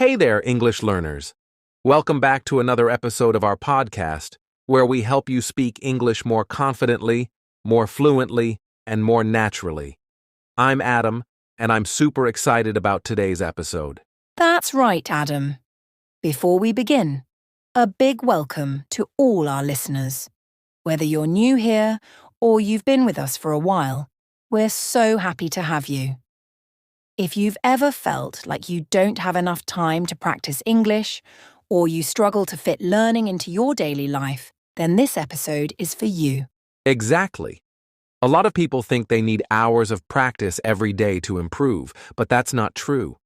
Hey there, English learners. Welcome back to another episode of our podcast, where we help you speak English more confidently, more fluently, and more naturally. I'm Adam, and I'm super excited about today's episode. That's right, Adam. Before we begin, a big welcome to all our listeners. Whether you're new here or you've been with us for a while, we're so happy to have you. If you've ever felt like you don't have enough time to practice English, or you struggle to fit learning into your daily life, then this episode is for you. Exactly. A lot of people think they need hours of practice every day to improve, but that's not true.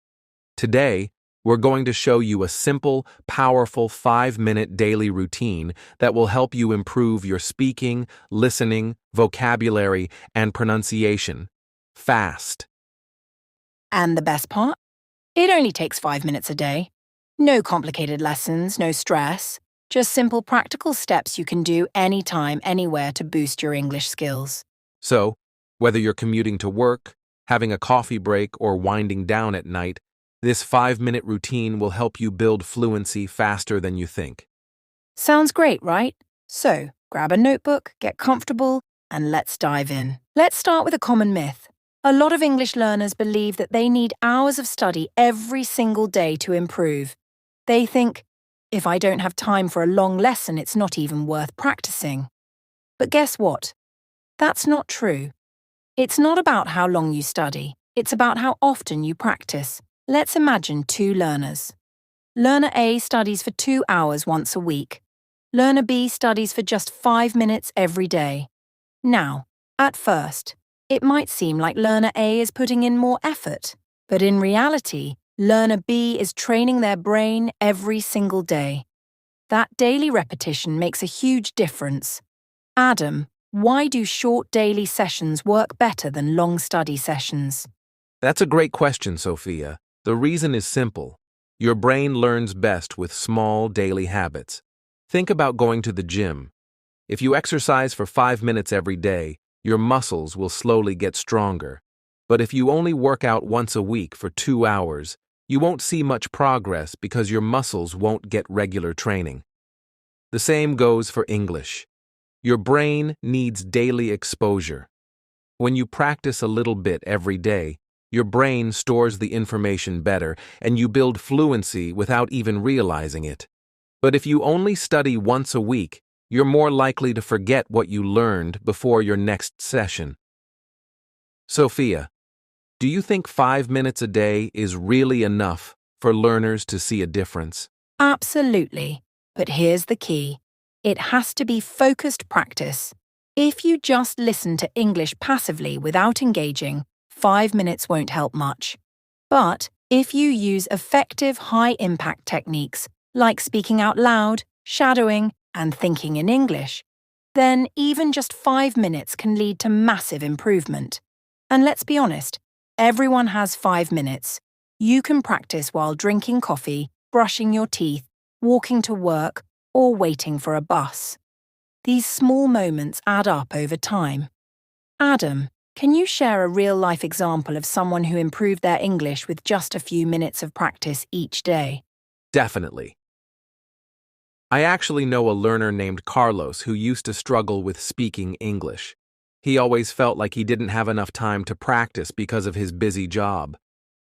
Today, we're going to show you a simple, powerful 5-minute daily routine that will help you improve your speaking, listening, vocabulary, and pronunciation fast. And the best part? It only takes 5 minutes a day. No complicated lessons, no stress. Just simple practical steps you can do anytime, anywhere to boost your English skills. So, whether you're commuting to work, having a coffee break, or winding down at night, this 5-minute routine will help you build fluency faster than you think. Sounds great, right? So, grab a notebook, get comfortable, and let's dive in. Let's start with a common myth. A lot of English learners believe that they need hours of study every single day to improve. They think, if I don't have time for a long lesson, it's not even worth practicing. But guess what? That's not true. It's not about how long you study. It's about how often you practice. Let's imagine two learners. Learner A studies for 2 hours once a week. Learner B studies for just 5 minutes every day. Now, at first, it might seem like Learner A is putting in more effort, but in reality, Learner B is training their brain every single day. That daily repetition makes a huge difference. Adam, why do short daily sessions work better than long study sessions? That's a great question, Sophia. The reason is simple. Your brain learns best with small daily habits. Think about going to the gym. If you exercise for 5 minutes every day, your muscles will slowly get stronger. But if you only work out once a week for 2 hours, you won't see much progress because your muscles won't get regular training. The same goes for English. Your brain needs daily exposure. When you practice a little bit every day, your brain stores the information better and you build fluency without even realizing it. But if you only study once a week, you're more likely to forget what you learned before your next session. Sophia, do you think 5 minutes a day is really enough for learners to see a difference? Absolutely. But here's the key. It has to be focused practice. If you just listen to English passively without engaging, 5 minutes won't help much. But if you use effective high-impact techniques like speaking out loud, shadowing, and thinking in English, then even just 5 minutes can lead to massive improvement. And let's be honest, everyone has 5 minutes. You can practice while drinking coffee, brushing your teeth, walking to work, or waiting for a bus. These small moments add up over time. Adam, can you share a real-life example of someone who improved their English with just a few minutes of practice each day? Definitely. I actually know a learner named Carlos who used to struggle with speaking English. He always felt like he didn't have enough time to practice because of his busy job.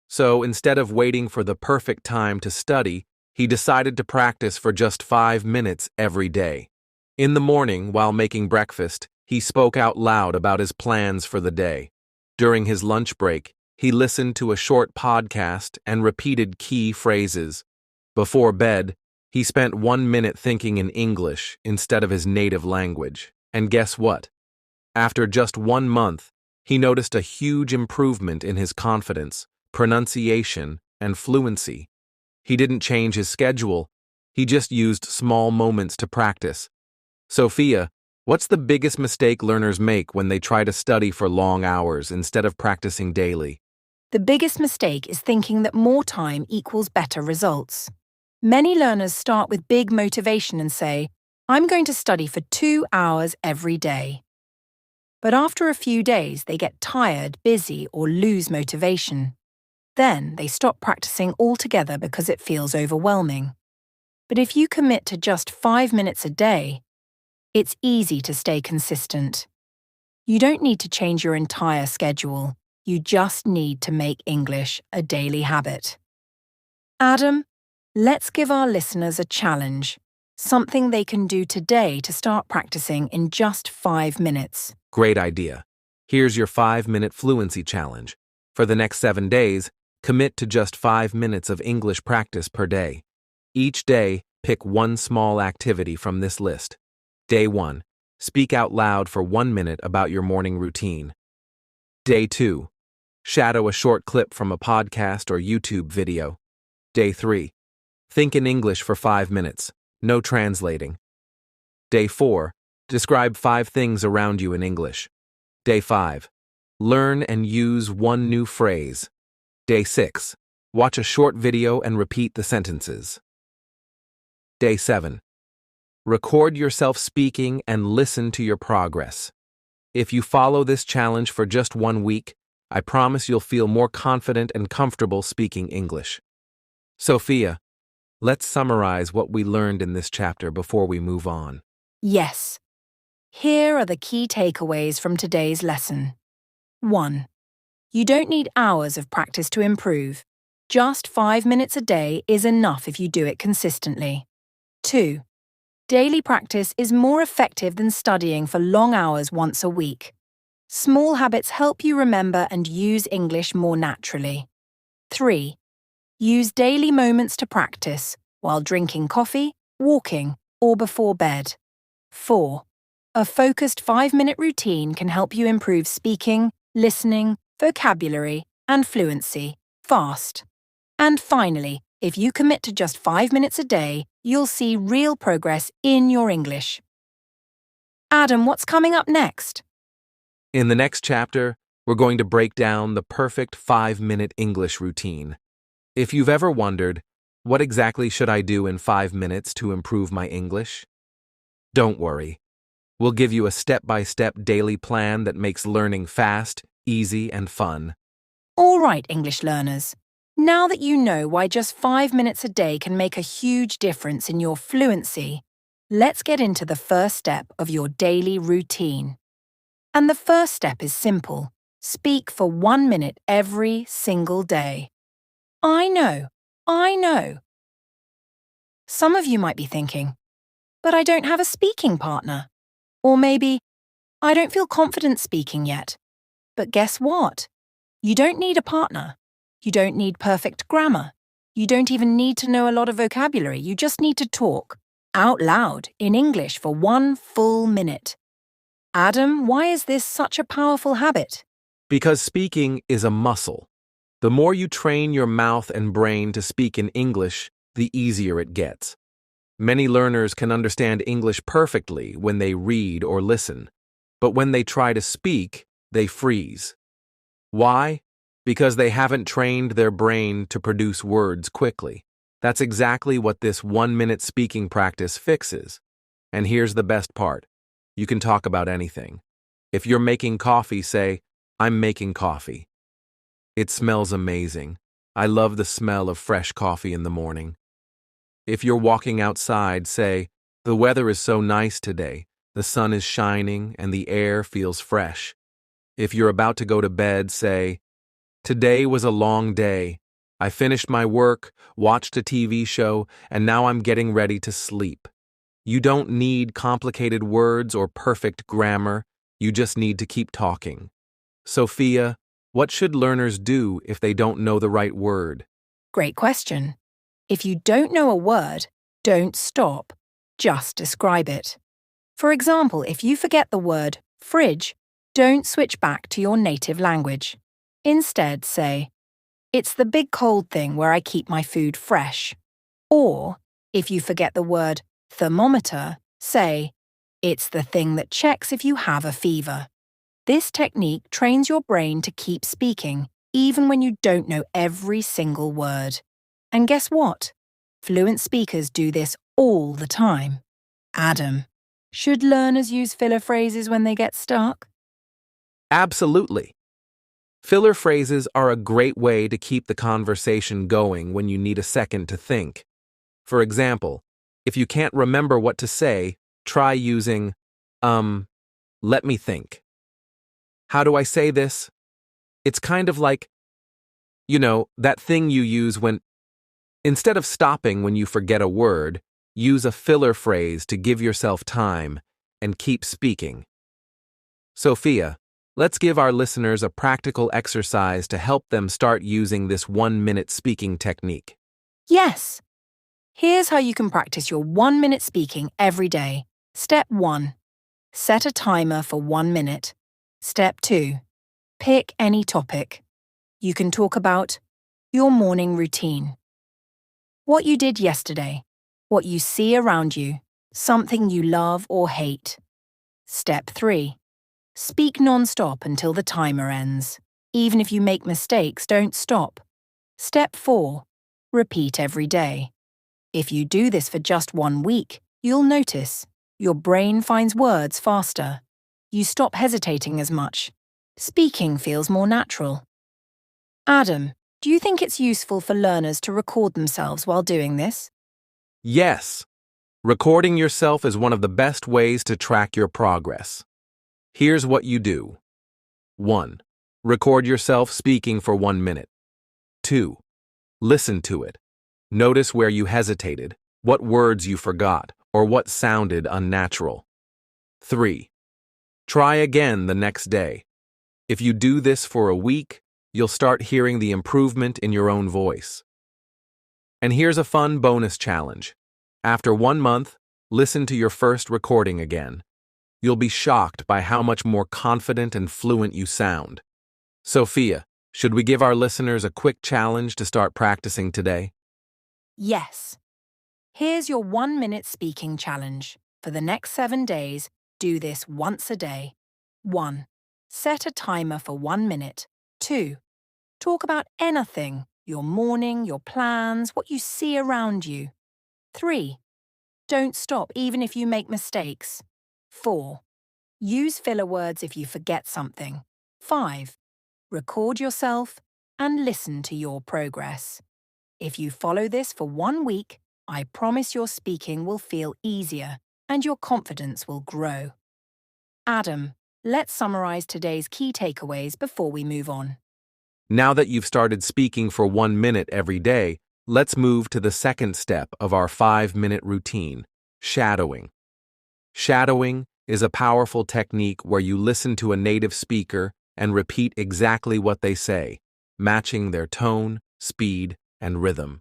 So instead of waiting for the perfect time to study, he decided to practice for just 5 minutes every day. In the morning, while making breakfast, he spoke out loud about his plans for the day. During his lunch break, he listened to a short podcast and repeated key phrases. Before bed, he spent 1 minute thinking in English instead of his native language. And guess what? After just 1 month, he noticed a huge improvement in his confidence, pronunciation, and fluency. He didn't change his schedule. He just used small moments to practice. Sophia, what's the biggest mistake learners make when they try to study for long hours instead of practicing daily? The biggest mistake is thinking that more time equals better results. Many learners start with big motivation and say, I'm going to study for 2 hours every day. But after a few days, they get tired, busy, or lose motivation. Then they stop practicing altogether because it feels overwhelming. But if you commit to just 5 minutes a day, it's easy to stay consistent. You don't need to change your entire schedule. You just need to make English a daily habit. Adam, let's give our listeners a challenge, something they can do today to start practicing in just 5 minutes. Great idea. Here's your 5-minute fluency challenge. For the next 7 days, commit to just 5 minutes of English practice per day. Each day, pick one small activity from this list. Day 1. Speak out loud for 1 minute about your morning routine. Day 2. Shadow a short clip from a podcast or YouTube video. Day 3. Think in English for 5 minutes. No translating. Day 4. Describe 5 things around you in English. Day 5. Learn and use one new phrase. Day 6. Watch a short video and repeat the sentences. Day 7. Record yourself speaking and listen to your progress. If you follow this challenge for just 1 week, I promise you'll feel more confident and comfortable speaking English. Sophia, let's summarize what we learned in this chapter before we move on. Yes. Here are the key takeaways from today's lesson. 1. You don't need hours of practice to improve. Just 5 minutes a day is enough if you do it consistently. 2. Daily practice is more effective than studying for long hours once a week. Small habits help you remember and use English more naturally. 3. Use daily moments to practice while drinking coffee, walking, or before bed. 4. A focused 5-minute routine can help you improve speaking, listening, vocabulary, and fluency fast. And finally, if you commit to just 5 minutes a day, you'll see real progress in your English. Adam, what's coming up next? In the next chapter, we're going to break down the perfect 5-minute English routine. If you've ever wondered, what exactly should I do in 5 minutes to improve my English? Don't worry. We'll give you a step-by-step daily plan that makes learning fast, easy, and fun. All right, English learners. Now that you know why just 5 minutes a day can make a huge difference in your fluency, let's get into the first step of your daily routine. And the first step is simple. Speak for 1 minute every single day. I know. Some of you might be thinking, but I don't have a speaking partner. Or maybe, I don't feel confident speaking yet. But guess what? You don't need a partner. You don't need perfect grammar. You don't even need to know a lot of vocabulary. You just need to talk out loud in English for 1 full minute. Adam, why is this such a powerful habit? Because speaking is a muscle. The more you train your mouth and brain to speak in English, the easier it gets. Many learners can understand English perfectly when they read or listen, but when they try to speak, they freeze. Why? Because they haven't trained their brain to produce words quickly. That's exactly what this 1-minute speaking practice fixes. And here's the best part. You can talk about anything. If you're making coffee, say, "I'm making coffee." It smells amazing. I love the smell of fresh coffee in the morning. If you're walking outside, say, "The weather is so nice today. The sun is shining and the air feels fresh." If you're about to go to bed, say, "Today was a long day. I finished my work, watched a TV show, and now I'm getting ready to sleep." You don't need complicated words or perfect grammar. You just need to keep talking. Sophia, what should learners do if they don't know the right word? Great question. If you don't know a word, don't stop. Just describe it. For example, if you forget the word fridge, don't switch back to your native language. Instead, say, "It's the big cold thing where I keep my food fresh." Or, if you forget the word thermometer, say, "It's the thing that checks if you have a fever." This technique trains your brain to keep speaking, even when you don't know every single word. And guess what? Fluent speakers do this all the time. Adam, should learners use filler phrases when they get stuck? Absolutely. Filler phrases are a great way to keep the conversation going when you need a second to think. For example, if you can't remember what to say, try using, let me think. How do I say this? It's kind of like, that thing you use when, instead of stopping when you forget a word, use a filler phrase to give yourself time and keep speaking. Sophia, let's give our listeners a practical exercise to help them start using this 1-minute speaking technique. Yes. Here's how you can practice your 1-minute speaking every day. Step 1. Set a timer for 1 minute. Step 2. Pick any topic. You can talk about your morning routine, what you did yesterday, what you see around you, something you love or hate. Step 3. Speak non-stop until the timer ends. Even if you make mistakes, don't stop. Step 4. Repeat every day. If you do this for just 1 week, you'll notice your brain finds words faster. You stop hesitating as much. Speaking feels more natural. Adam, do you think it's useful for learners to record themselves while doing this? Yes, recording yourself is one of the best ways to track your progress. Here's what you do. 1. Record yourself speaking for 1 minute. 2. Listen to it. Notice where you hesitated, what words you forgot, or what sounded unnatural. 3. Try again the next day. If you do this for a week, you'll start hearing the improvement in your own voice. And here's a fun bonus challenge. After 1 month, listen to your first recording again. You'll be shocked by how much more confident and fluent you sound. Sophia, should we give our listeners a quick challenge to start practicing today? Yes. Here's your 1-minute speaking challenge. For the next 7 days, do this once a day. 1. Set a timer for 1 minute. 2. Talk about anything, your morning, your plans, what you see around you. 3. Don't stop even if you make mistakes. 4. Use filler words if you forget something. 5. Record yourself and listen to your progress. If you follow this for 1 week, I promise your speaking will feel easier and your confidence will grow. Adam, let's summarize today's key takeaways before we move on. Now that you've started speaking for 1 minute every day, let's move to the second step of our 5-minute routine, shadowing. Shadowing is a powerful technique where you listen to a native speaker and repeat exactly what they say, matching their tone, speed, and rhythm.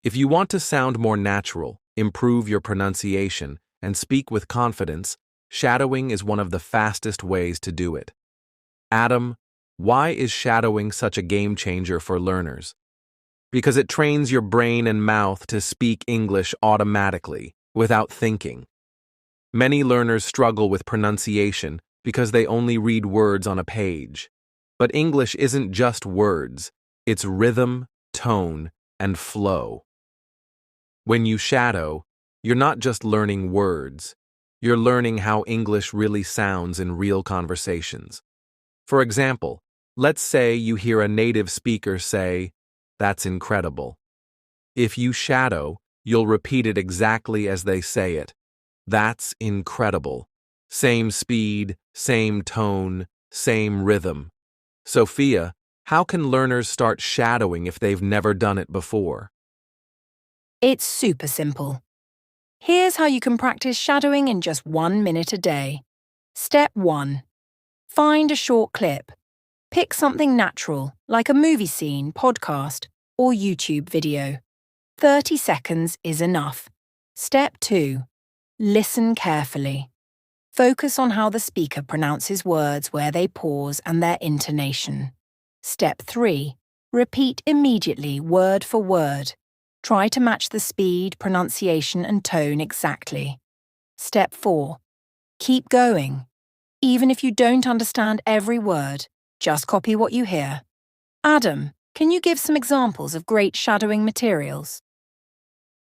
If you want to sound more natural, improve your pronunciation, and speak with confidence, shadowing is one of the fastest ways to do it. Adam, why is shadowing such a game changer for learners? Because it trains your brain and mouth to speak English automatically, without thinking. Many learners struggle with pronunciation because they only read words on a page. But English isn't just words, it's rhythm, tone, and flow. When you shadow, you're not just learning words, you're learning how English really sounds in real conversations. For example, let's say you hear a native speaker say, "That's incredible." If you shadow, you'll repeat it exactly as they say it. That's incredible. Same speed, same tone, same rhythm. Sophia, how can learners start shadowing if they've never done it before? It's super simple. Here's how you can practice shadowing in just 1 minute a day. Step 1. Find a short clip. Pick something natural, like a movie scene, podcast, or YouTube video. 30 seconds is enough. Step 2. Listen carefully. Focus on how the speaker pronounces words where they pause and their intonation. Step 3. Repeat immediately, word for word. Try to match the speed, pronunciation, and tone exactly. Step 4. Keep going. Even if you don't understand every word, just copy what you hear. Adam, can you give some examples of great shadowing materials?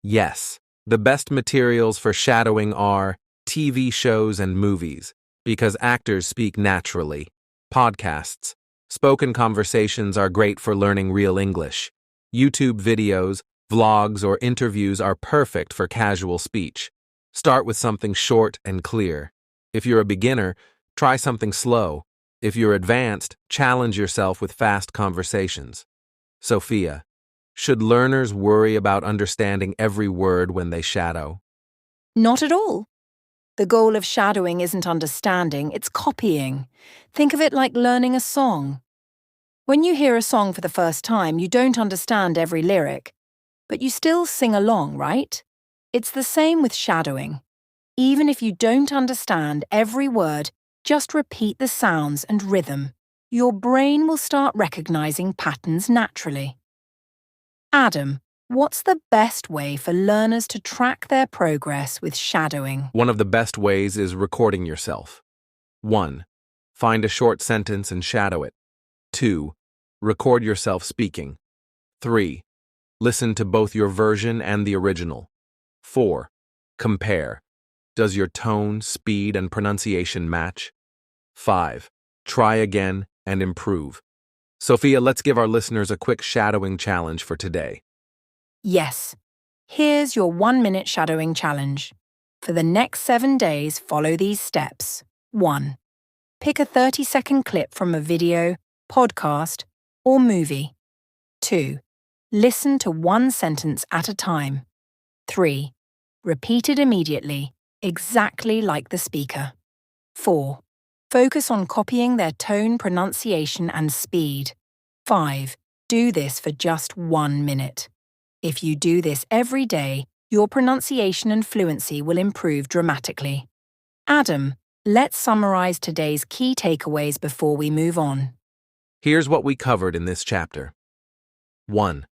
Yes, the best materials for shadowing are TV shows and movies, because actors speak naturally, podcasts, Spoken conversations are great for learning real English. YouTube videos, vlogs, or interviews are perfect for casual speech. Start with something short and clear. If you're a beginner, try something slow. If you're advanced, challenge yourself with fast conversations. Sophia, should learners worry about understanding every word when they shadow? Not at all. The goal of shadowing isn't understanding, it's copying. Think of it like learning a song. When you hear a song for the first time, you don't understand every lyric, but you still sing along, right? It's the same with shadowing. Even if you don't understand every word, just repeat the sounds and rhythm. Your brain will start recognizing patterns naturally. Adam, what's the best way for learners to track their progress with shadowing? One of the best ways is recording yourself. 1. Find a short sentence and shadow it. 2. Record yourself speaking. 3. Listen to both your version and the original. 4. Compare. Does your tone, speed, and pronunciation match? 5. Try again and improve. Sophia, let's give our listeners a quick shadowing challenge for today. Yes. Here's your 1-minute shadowing challenge. For the next 7 days, follow these steps. 1. Pick a 30-second clip from a video, podcast, or movie. 2. Listen to one sentence at a time. 3. Repeat it immediately, exactly like the speaker. 4. Focus on copying their tone, pronunciation, and speed. 5. Do this for just 1 minute. If you do this every day, your pronunciation and fluency will improve dramatically. Adam, let's summarize today's key takeaways before we move on. Here's what we covered in this chapter. 1.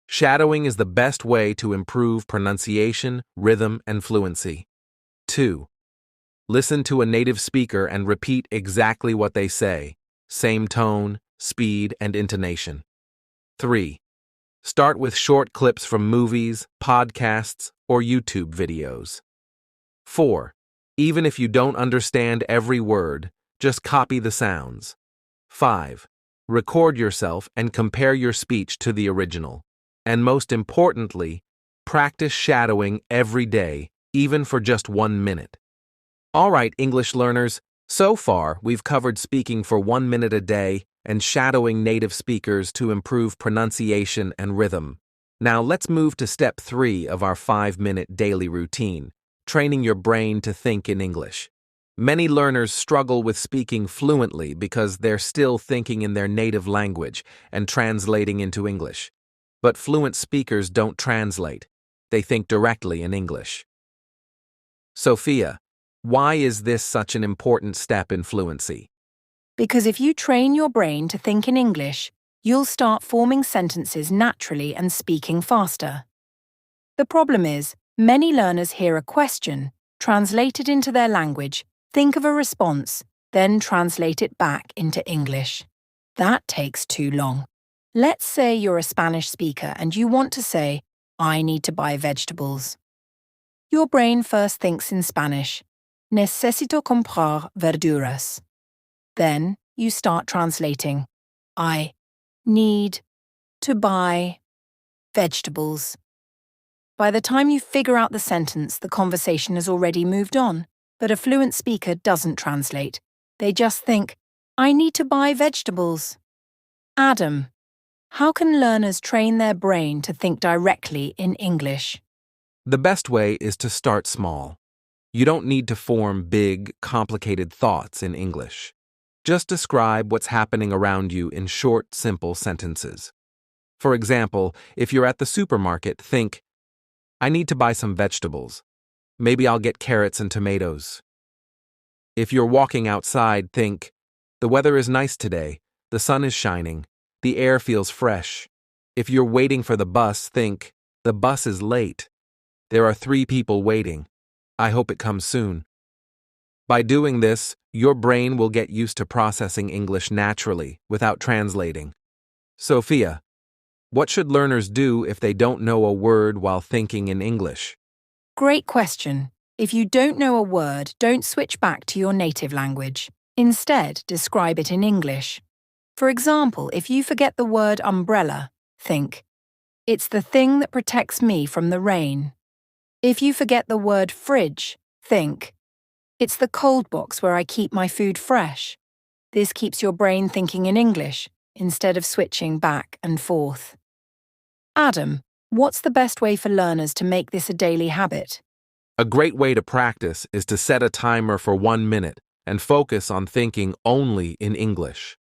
Shadowing is the best way to improve pronunciation, rhythm, and fluency. 2. Listen to a native speaker and repeat exactly what they say, same tone, speed, and intonation. 3. Start with short clips from movies, podcasts, or YouTube videos. 4. Even if you don't understand every word, just copy the sounds. 5. Record yourself and compare your speech to the original. And most importantly, practice shadowing every day, even for just 1 minute. All right, English learners, so far we've covered speaking for 1 minute a day and shadowing native speakers to improve pronunciation and rhythm. Now let's move to step 3 of our 5-minute daily routine, training your brain to think in English. Many learners struggle with speaking fluently because they're still thinking in their native language and translating into English. But fluent speakers don't translate. They think directly in English. Sophia, why is this such an important step in fluency? Because if you train your brain to think in English, you'll start forming sentences naturally and speaking faster. The problem is, many learners hear a question, translate it into their language, think of a response, then translate it back into English. That takes too long. Let's say you're a Spanish speaker and you want to say, I need to buy vegetables. Your brain first thinks in Spanish, necesito comprar verduras. Then you start translating, I need to buy vegetables. By the time you figure out the sentence, the conversation has already moved on. But a fluent speaker doesn't translate. They just think, I need to buy vegetables. Adam, how can learners train their brain to think directly in English? The best way is to start small. You don't need to form big, complicated thoughts in English. Just describe what's happening around you in short, simple sentences. For example, if you're at the supermarket, think, I need to buy some vegetables. Maybe I'll get carrots and tomatoes. If you're walking outside, think, the weather is nice today, the sun is shining, the air feels fresh. If you're waiting for the bus, think, the bus is late. There are 3 people waiting. I hope it comes soon. By doing this, your brain will get used to processing English naturally, without translating. Sophia, what should learners do if they don't know a word while thinking in English? Great question. If you don't know a word, don't switch back to your native language. Instead, describe it in English. For example, if you forget the word umbrella, think, it's the thing that protects me from the rain. If you forget the word fridge, think, it's the cold box where I keep my food fresh. This keeps your brain thinking in English instead of switching back and forth. Adam, what's the best way for learners to make this a daily habit? A great way to practice is to set a timer for 1 minute and focus on thinking only in English.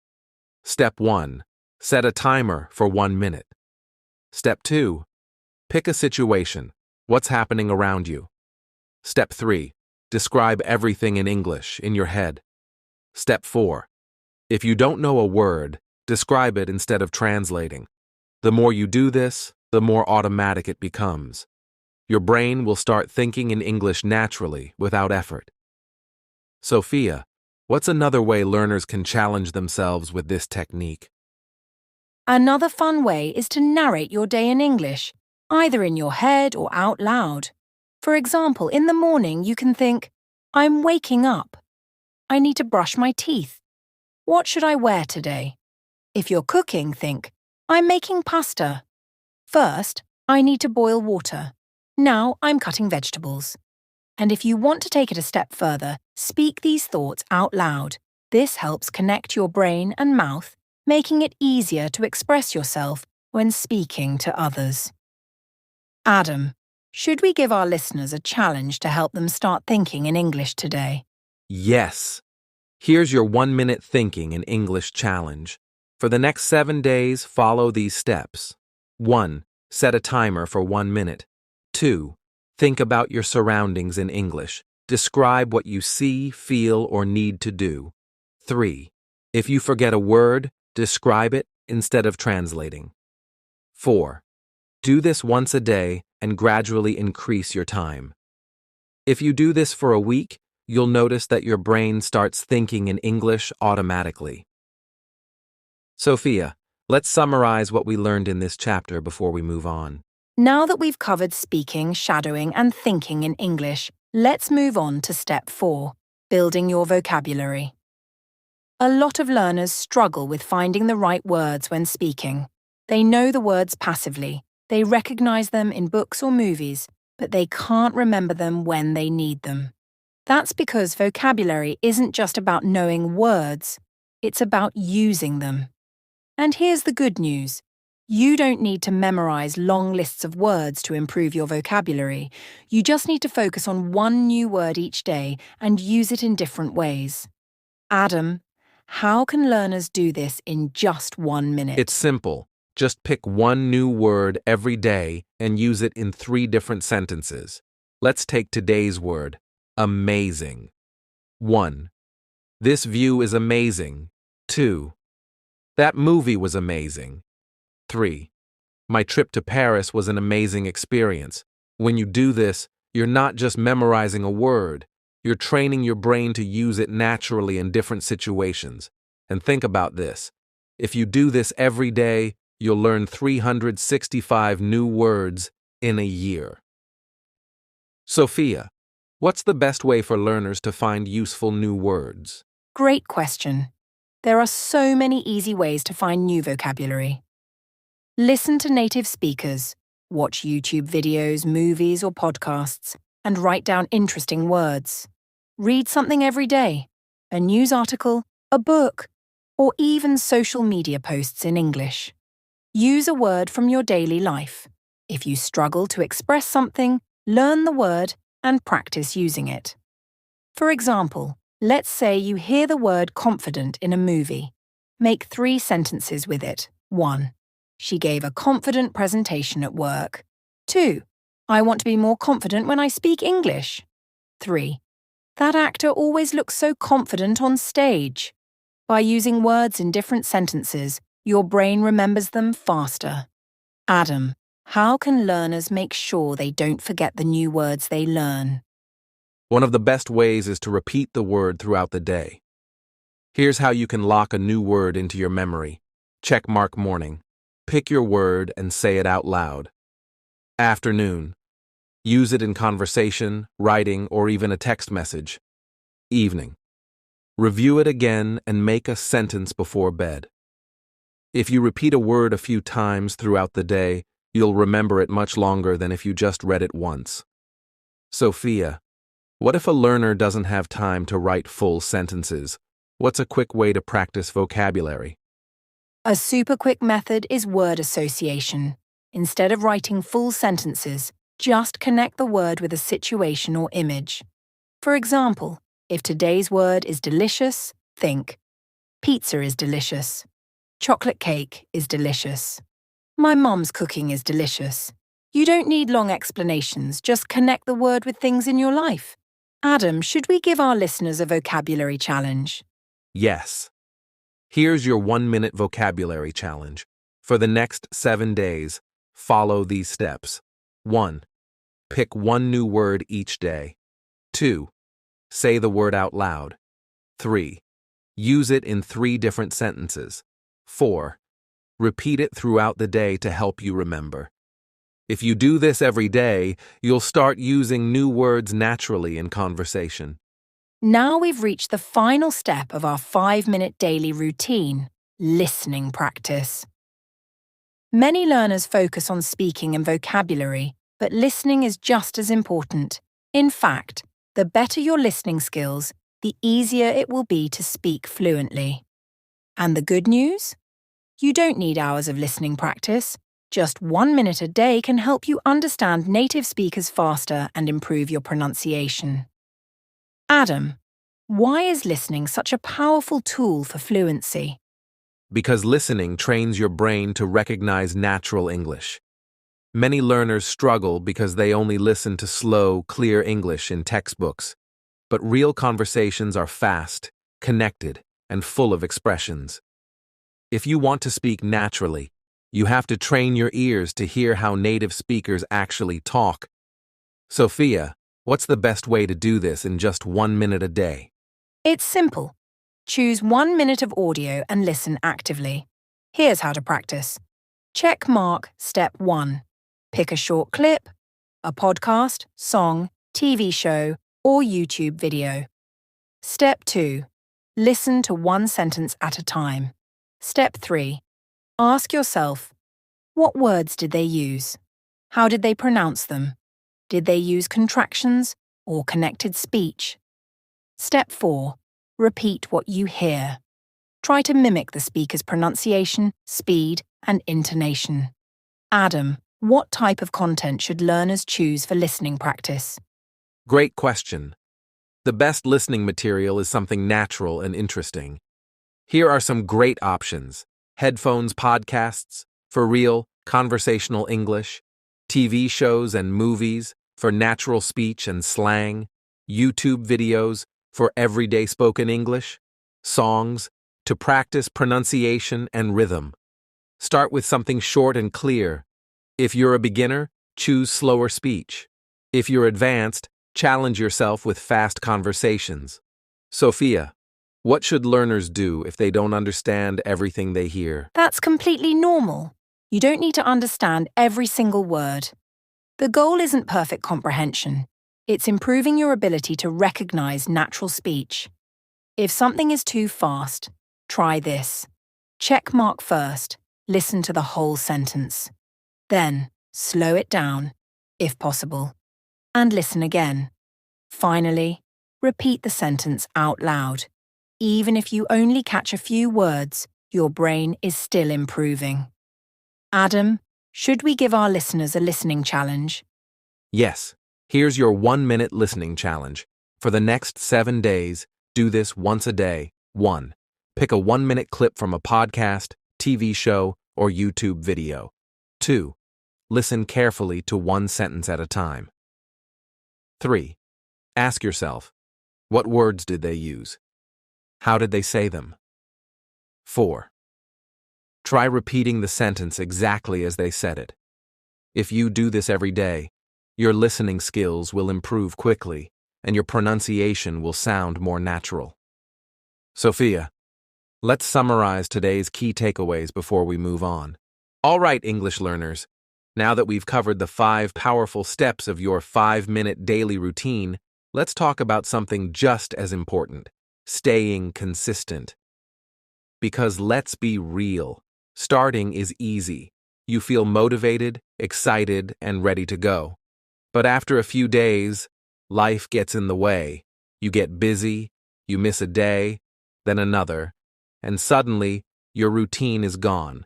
Step 1. Set a timer for 1 minute. Step 2. Pick a situation. What's happening around you? Step 3. Describe everything in English in your head. Step 4. If you don't know a word, describe it instead of translating. The more you do this, the more automatic it becomes. Your brain will start thinking in English naturally, without effort. Sophia, what's another way learners can challenge themselves with this technique? Another fun way is to narrate your day in English, either in your head or out loud. For example, in the morning you can think, I'm waking up. I need to brush my teeth. What should I wear today? If you're cooking, think, I'm making pasta. First, I need to boil water. Now I'm cutting vegetables. And if you want to take it a step further, speak these thoughts out loud. This helps connect your brain and mouth, making it easier to express yourself when speaking to others. Adam, should we give our listeners a challenge to help them start thinking in English today? Yes. Here's your 1-minute thinking in English challenge. For the next 7 days, follow these steps. 1. Set a timer for 1 minute. 2. Think about your surroundings in English. Describe what you see, feel, or need to do. 3. If you forget a word, describe it instead of translating. 4. Do this once a day and gradually increase your time. If you do this for a week, you'll notice that your brain starts thinking in English automatically. Sophia, let's summarize what we learned in this chapter before we move on. Now that we've covered speaking, shadowing, and thinking in English, let's move on to step 4, building your vocabulary. A lot of learners struggle with finding the right words when speaking. They know the words passively, they recognize them in books or movies, but they can't remember them when they need them. That's because vocabulary isn't just about knowing words, it's about using them. And here's the good news. You don't need to memorize long lists of words to improve your vocabulary. You just need to focus on one new word each day and use it in different ways. Adam, how can learners do this in just 1 minute? It's simple. Just pick one new word every day and use it in 3 different sentences. Let's take today's word, amazing. 1. This view is amazing. 2. That movie was amazing. 3. My trip to Paris was an amazing experience. When you do this, you're not just memorizing a word, you're training your brain to use it naturally in different situations. And think about this. If you do this every day, you'll learn 365 new words in a year. Sophia, what's the best way for learners to find useful new words? Great question. There are so many easy ways to find new vocabulary. Listen to native speakers, watch YouTube videos, movies, or podcasts, and write down interesting words. Read something every day, a news article, a book, or even social media posts in English. Use a word from your daily life. If you struggle to express something, learn the word and practice using it. For example, let's say you hear the word confident in a movie. Make 3 sentences with it. 1. She gave a confident presentation at work. 2. I want to be more confident when I speak English. 3. That actor always looks so confident on stage. By using words in different sentences, your brain remembers them faster. Adam, how can learners make sure they don't forget the new words they learn? One of the best ways is to repeat the word throughout the day. Here's how you can lock a new word into your memory. Checkmark morning. Pick your word and say it out loud. Afternoon. Use it in conversation, writing, or even a text message. Evening. Review it again and make a sentence before bed. If you repeat a word a few times throughout the day, you'll remember it much longer than if you just read it once. Sophia, what if a learner doesn't have time to write full sentences? What's a quick way to practice vocabulary? A super quick method is word association. Instead of writing full sentences, just connect the word with a situation or image. For example, if today's word is delicious, think, pizza is delicious. Chocolate cake is delicious. My mum's cooking is delicious. You don't need long explanations, just connect the word with things in your life. Adam, should we give our listeners a vocabulary challenge? Yes. Here's your 1-minute vocabulary challenge. For the next 7 days, follow these steps. 1. Pick one new word each day. 2. Say the word out loud. 3. Use it in 3 different sentences. 4. Repeat it throughout the day to help you remember. If you do this every day, you'll start using new words naturally in conversation. Now we've reached the final step of our 5-minute daily routine, listening practice. Many learners focus on speaking and vocabulary, but listening is just as important. In fact, the better your listening skills, the easier it will be to speak fluently. And the good news? You don't need hours of listening practice. Just 1 minute a day can help you understand native speakers faster and improve your pronunciation. Adam, why is listening such a powerful tool for fluency? Because listening trains your brain to recognize natural English. Many learners struggle because they only listen to slow, clear English in textbooks. But real conversations are fast, connected, and full of expressions. If you want to speak naturally, you have to train your ears to hear how native speakers actually talk. Sophia, what's the best way to do this in just 1 minute a day? It's simple. Choose 1 minute of audio and listen actively. Here's how to practice. Check mark step 1. Pick a short clip, a podcast, song, TV show, or YouTube video. Step 2. Listen to one sentence at a time. Step 3. Ask yourself, what words did they use? How did they pronounce them? Did they use contractions or connected speech? Step 4. Repeat what you hear. Try to mimic the speaker's pronunciation, speed, and intonation. Adam, what type of content should learners choose for listening practice? Great question. The best listening material is something natural and interesting. Here are some great options: headphones, podcasts, for real, conversational English, TV shows and movies for natural speech and slang, YouTube videos for everyday spoken English, songs to practice pronunciation and rhythm. Start with something short and clear. If you're a beginner, choose slower speech. If you're advanced, challenge yourself with fast conversations. Sophia, what should learners do if they don't understand everything they hear? That's completely normal. You don't need to understand every single word. The goal isn't perfect comprehension. It's improving your ability to recognize natural speech. If something is too fast, try this. Check mark first, listen to the whole sentence. Then, slow it down, if possible, and listen again. Finally, repeat the sentence out loud. Even if you only catch a few words, your brain is still improving. Adam, should we give our listeners a listening challenge? Yes, here's your 1-minute listening challenge. For the next 7 days, do this once a day. 1. Pick a 1-minute clip from a podcast, TV show, or YouTube video. 2. Listen carefully to one sentence at a time. 3. Ask yourself, what words did they use? How did they say them? 4. Try repeating the sentence exactly as they said it. If you do this every day, your listening skills will improve quickly, and your pronunciation will sound more natural. Sophia, let's summarize today's key takeaways before we move on. All right, English learners, now that we've covered the 5 powerful steps of your 5-minute daily routine, let's talk about something just as important: staying consistent. Because let's be real, Starting is easy. You feel motivated, excited, and ready to go. But after a few days, life gets in the way. You get busy, you miss a day, then another, and suddenly, your routine is gone.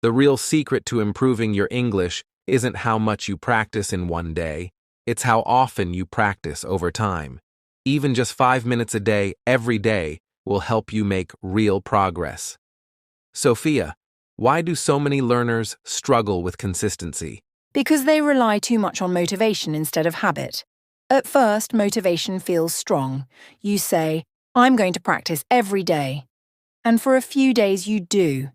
The real secret to improving your English isn't how much you practice in one day, it's how often you practice over time. Even just 5 minutes a day, every day, will help you make real progress. Sophia, why do so many learners struggle with consistency? Because they rely too much on motivation instead of habit. At first, motivation feels strong. You say, I'm going to practice every day. And for a few days you do.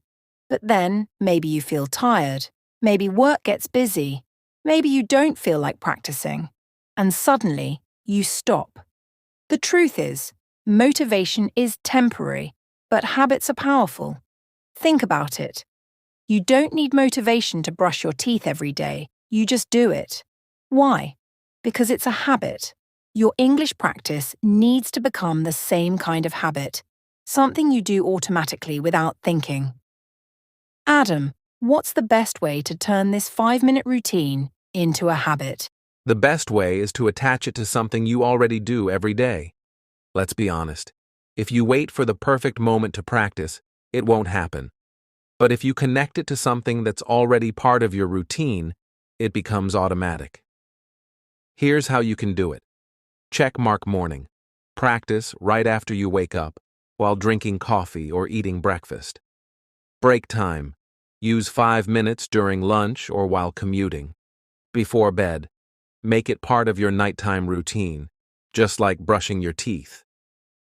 But then, maybe you feel tired. Maybe work gets busy. Maybe you don't feel like practicing. And suddenly, you stop. The truth is, motivation is temporary, but habits are powerful. Think about it. You don't need motivation to brush your teeth every day, you just do it. Why? Because it's a habit. Your English practice needs to become the same kind of habit, something you do automatically without thinking. Adam, what's the best way to turn this 5-minute routine into a habit? The best way is to attach it to something you already do every day. Let's be honest. If you wait for the perfect moment to practice, it won't happen. But if you connect it to something that's already part of your routine, it becomes automatic. Here's how you can do it. Check mark morning. Practice right after you wake up, while drinking coffee or eating breakfast. Break time. Use 5 minutes during lunch or while commuting. Before bed. Make it part of your nighttime routine, just like brushing your teeth.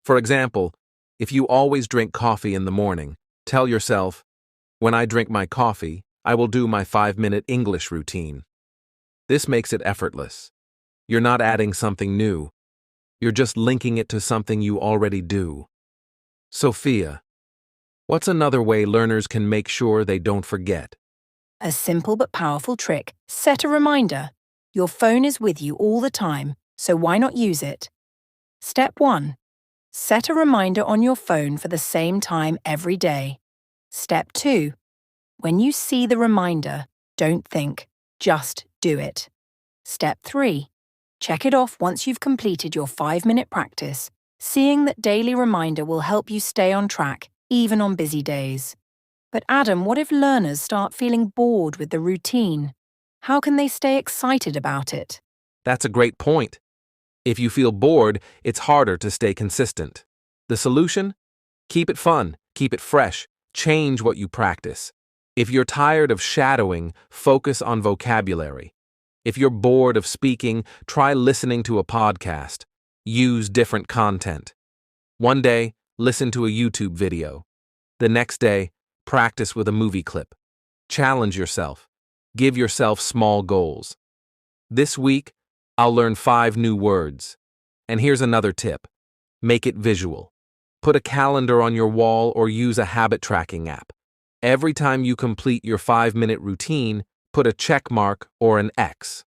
For example, if you always drink coffee in the morning, tell yourself, when I drink my coffee, I will do my 5-minute English routine. This makes it effortless. You're not adding something new. You're just linking it to something you already do. Sophia, what's another way learners can make sure they don't forget? A simple but powerful trick. Set a reminder. Your phone is with you all the time, so why not use it? Step 1. Set a reminder on your phone for the same time every day. Step 2. When you see the reminder, don't think, just do it. Step 3. Check it off once you've completed your 5-minute practice. Seeing that daily reminder will help you stay on track, even on busy days. But Adam, what if learners start feeling bored with the routine? How can they stay excited about it? That's a great point. If you feel bored, it's harder to stay consistent. The solution? Keep it fun, keep it fresh, change what you practice. If you're tired of shadowing, focus on vocabulary. If you're bored of speaking, try listening to a podcast. Use different content. One day, listen to a YouTube video. The next day, practice with a movie clip. Challenge yourself. Give yourself small goals. This week, I'll learn 5 new words. And here's another tip. Make it visual. Put a calendar on your wall or use a habit tracking app. Every time you complete your 5-minute routine, put a check mark or an X.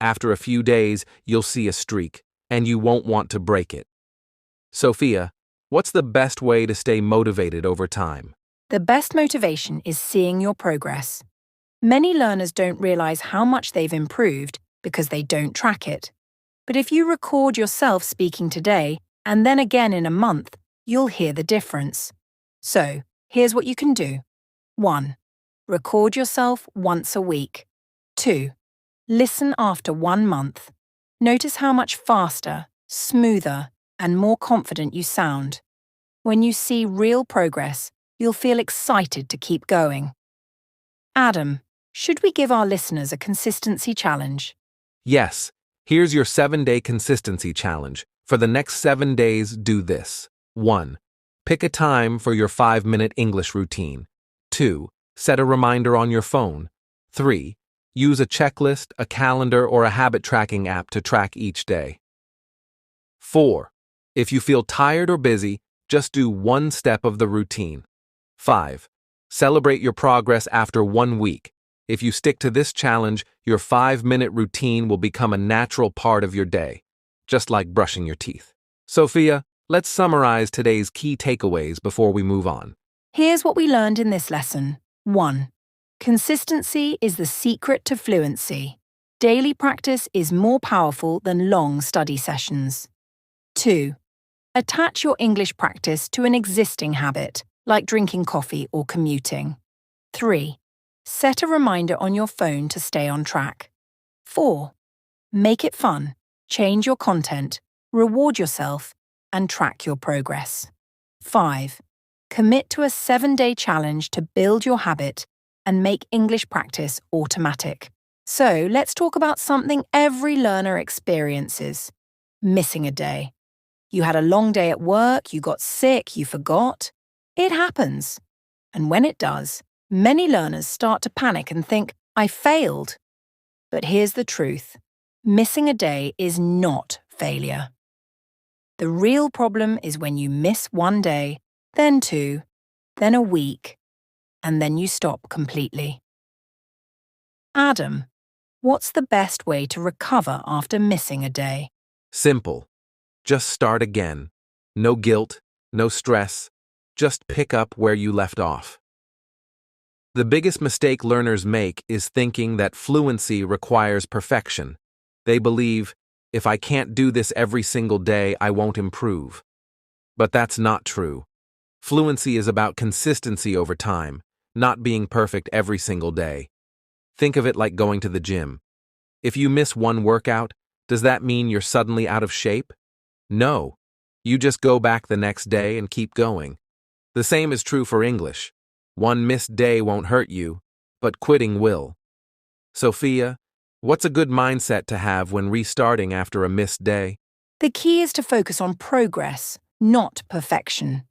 After a few days, you'll see a streak, and you won't want to break it. Sophia, what's the best way to stay motivated over time? The best motivation is seeing your progress. Many learners don't realize how much they've improved because they don't track it. But if you record yourself speaking today and then again in a month, you'll hear the difference. So, here's what you can do. 1. Record yourself once a week. 2. Listen after 1 month. Notice how much faster, smoother, and more confident you sound. When you see real progress, you'll feel excited to keep going. Adam, should we give our listeners a consistency challenge? Yes, here's your 7-day consistency challenge. For the next 7 days, do this. 1. Pick a time for your 5-minute English routine. 2. Set a reminder on your phone. 3. Use a checklist, a calendar, or a habit tracking app to track each day. 4. If you feel tired or busy, just do one step of the routine. 5. Celebrate your progress after 1 week. If you stick to this challenge, your 5-minute routine will become a natural part of your day, just like brushing your teeth. Sophia, let's summarize today's key takeaways before we move on. Here's what we learned in this lesson. 1. Consistency is the secret to fluency. Daily practice is more powerful than long study sessions. 2. Attach your English practice to an existing habit, like drinking coffee or commuting. 3. Set a reminder on your phone to stay on track. 4. Make it fun, change your content, reward yourself, and track your progress. 5. Commit to a 7-day challenge to build your habit and make English practice automatic. So let's talk about something every learner experiences: missing a day. You had a long day at work, you got sick, you forgot. It happens. And when it does, many learners start to panic and think, I failed. But here's the truth. Missing a day is not failure. The real problem is when you miss one day, then 2, then a week, and then you stop completely. Adam, what's the best way to recover after missing a day? Simple. Just start again. No guilt, no stress. Just pick up where you left off. The biggest mistake learners make is thinking that fluency requires perfection. They believe, if I can't do this every single day, I won't improve. But that's not true. Fluency is about consistency over time, not being perfect every single day. Think of it like going to the gym. If you miss one workout, does that mean you're suddenly out of shape? No. You just go back the next day and keep going. The same is true for English. One missed day won't hurt you, but quitting will. Sophia, what's a good mindset to have when restarting after a missed day? The key is to focus on progress, not perfection.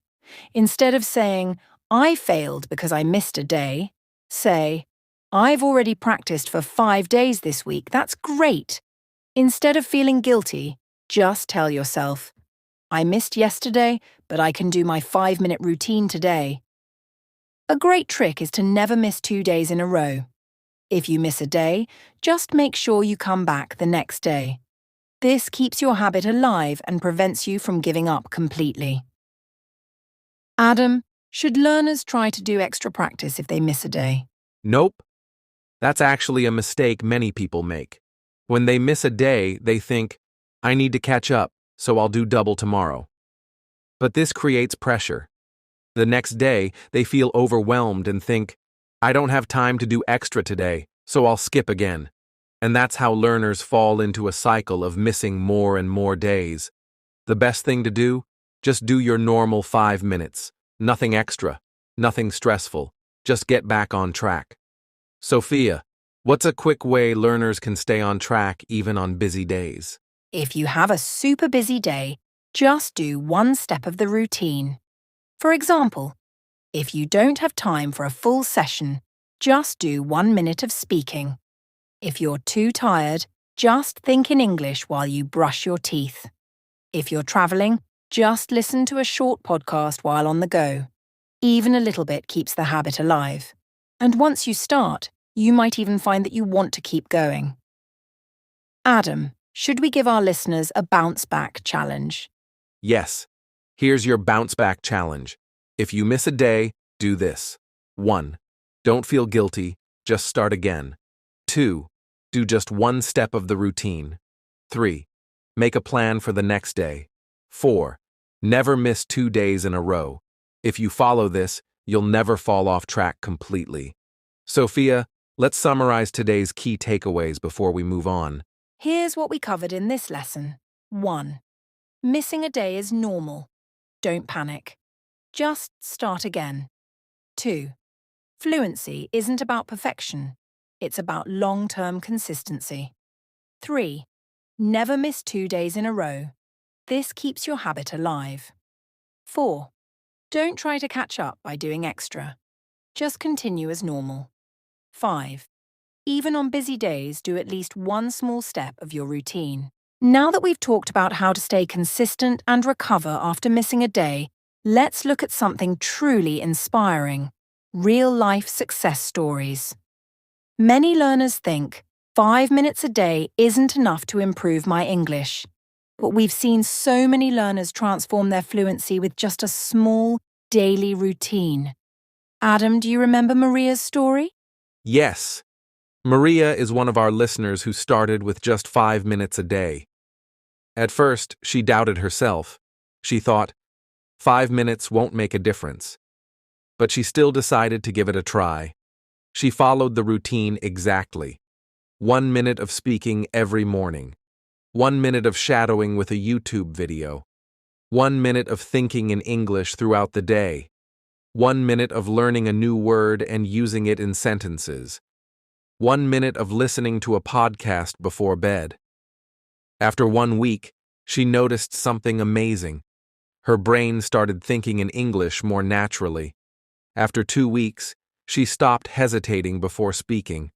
Instead of saying, I failed because I missed a day, say, I've already practiced for 5 days this week, that's great. Instead of feeling guilty, just tell yourself, I missed yesterday, but I can do my 5-minute routine today. A great trick is to never miss 2 days in a row. If you miss a day, just make sure you come back the next day. This keeps your habit alive and prevents you from giving up completely. Adam, should learners try to do extra practice if they miss a day? Nope. That's actually a mistake many people make. When they miss a day, they think, I need to catch up, so I'll do double tomorrow. But this creates pressure. The next day, they feel overwhelmed and think, I don't have time to do extra today, so I'll skip again. And that's how learners fall into a cycle of missing more and more days. The best thing to do? Just do your normal 5 minutes. Nothing extra, nothing stressful. Just get back on track. Sophia, what's a quick way learners can stay on track even on busy days? If you have a super busy day, just do one step of the routine. For example, if you don't have time for a full session, just do 1 minute of speaking. If you're too tired, just think in English while you brush your teeth. If you're traveling, just listen to a short podcast while on the go. Even a little bit keeps the habit alive. And once you start, you might even find that you want to keep going. Adam, should we give our listeners a bounce-back challenge? Yes. Here's your bounce-back challenge. If you miss a day, do this. 1. Don't feel guilty, just start again. 2. Do just one step of the routine. 3. Make a plan for the next day. 4. Never miss 2 days in a row. If you follow this, you'll never fall off track completely. Sophia, let's summarize today's key takeaways before we move on. Here's what we covered in this lesson. 1. Missing a day is normal. Don't panic. Just start again. 2. Fluency isn't about perfection. It's about long-term consistency. 3. Never miss 2 days in a row. This keeps your habit alive. 4. Don't try to catch up by doing extra. Just continue as normal. 5. Even on busy days, do at least one small step of your routine. Now that we've talked about how to stay consistent and recover after missing a day, let's look at something truly inspiring: real-life success stories. Many learners think 5 minutes a day isn't enough to improve my English. But we've seen so many learners transform their fluency with just a small, daily routine. Adam, do you remember Maria's story? Yes. Maria is one of our listeners who started with just 5 minutes a day. At first, she doubted herself. She thought, 5 minutes won't make a difference. But she still decided to give it a try. She followed the routine exactly. 1 minute of speaking every morning. 1 minute of shadowing with a YouTube video. 1 minute of thinking in English throughout the day. 1 minute of learning a new word and using it in sentences. 1 minute of listening to a podcast before bed. After 1 week, she noticed something amazing. Her brain started thinking in English more naturally. After 2 weeks, she stopped hesitating before speaking.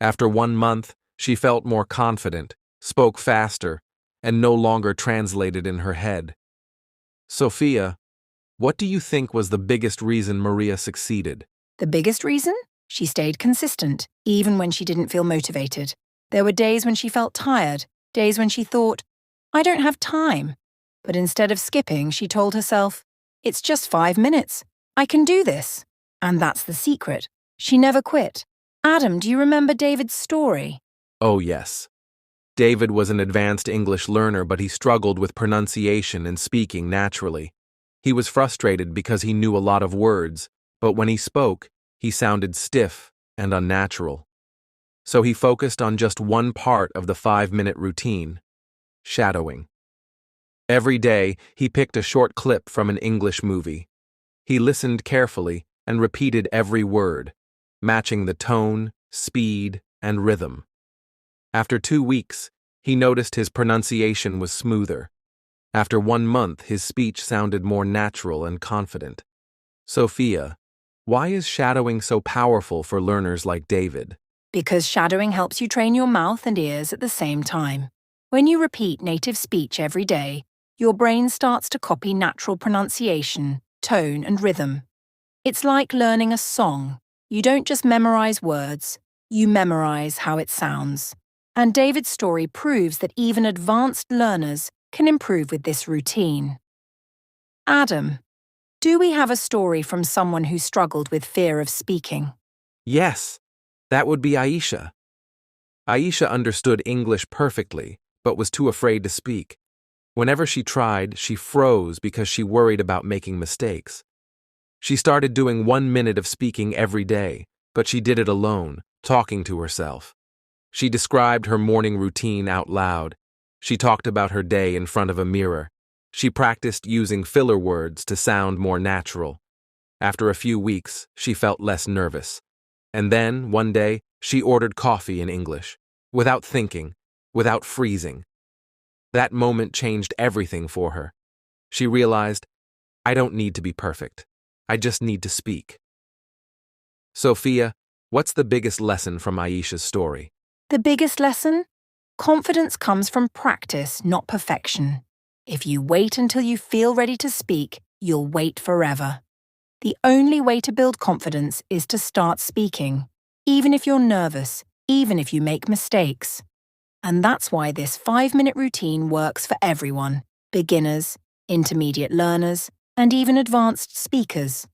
After 1 month, she felt more confident, spoke faster, and no longer translated in her head. Sophia, what do you think was the biggest reason Maria succeeded? The biggest reason? She stayed consistent, even when she didn't feel motivated. There were days when she felt tired, days when she thought, I don't have time. But instead of skipping, she told herself, it's just 5 minutes. I can do this. And that's the secret. She never quit. Adam, do you remember David's story? Oh, yes. David was an advanced English learner, but he struggled with pronunciation and speaking naturally. He was frustrated because he knew a lot of words, but when he spoke, he sounded stiff and unnatural. So he focused on just one part of the 5-minute routine, shadowing. Every day, he picked a short clip from an English movie. He listened carefully and repeated every word, matching the tone, speed, and rhythm. After 2 weeks, he noticed his pronunciation was smoother. After 1 month, his speech sounded more natural and confident. Sophia, why is shadowing so powerful for learners like David? Because shadowing helps you train your mouth and ears at the same time. When you repeat native speech every day, your brain starts to copy natural pronunciation, tone, and rhythm. It's like learning a song. You don't just memorize words, you memorize how it sounds. And David's story proves that even advanced learners can improve with this routine. Adam, do we have a story from someone who struggled with fear of speaking? Yes, that would be Aisha. Aisha understood English perfectly, but was too afraid to speak. Whenever she tried, she froze because she worried about making mistakes. She started doing 1 minute of speaking every day, but she did it alone, talking to herself. She described her morning routine out loud. She talked about her day in front of a mirror. She practiced using filler words to sound more natural. After a few weeks, she felt less nervous. And then, one day, she ordered coffee in English, without thinking, without freezing. That moment changed everything for her. She realized, I don't need to be perfect. I just need to speak. Sophia, what's the biggest lesson from Aisha's story? The biggest lesson? Confidence comes from practice, not perfection. If you wait until you feel ready to speak, you'll wait forever. The only way to build confidence is to start speaking, even if you're nervous, even if you make mistakes. And that's why this 5-minute routine works for everyone, beginners, intermediate learners, and even advanced speakers.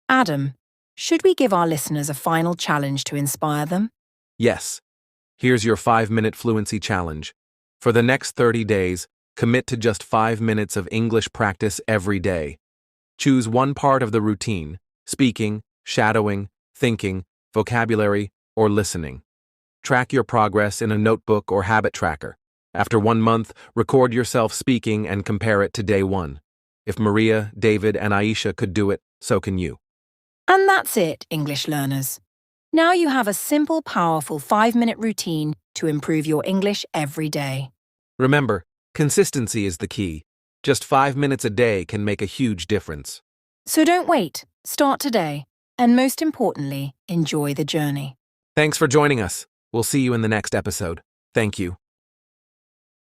Adam, should we give our listeners a final challenge to inspire them? Yes. Here's your 5-minute fluency challenge. For the next 30 days, commit to just 5 minutes of English practice every day. Choose one part of the routine: speaking, shadowing, thinking, vocabulary, or listening. Track your progress in a notebook or habit tracker. After 1 month, record yourself speaking and compare it to day 1. If Maria, David, and Aisha could do it, so can you. And that's it, English learners. Now you have a simple, powerful 5-minute routine to improve your English every day. Remember, consistency is the key. Just 5 minutes a day can make a huge difference. So don't wait. Start today. And most importantly, enjoy the journey. Thanks for joining us. We'll see you in the next episode. Thank you.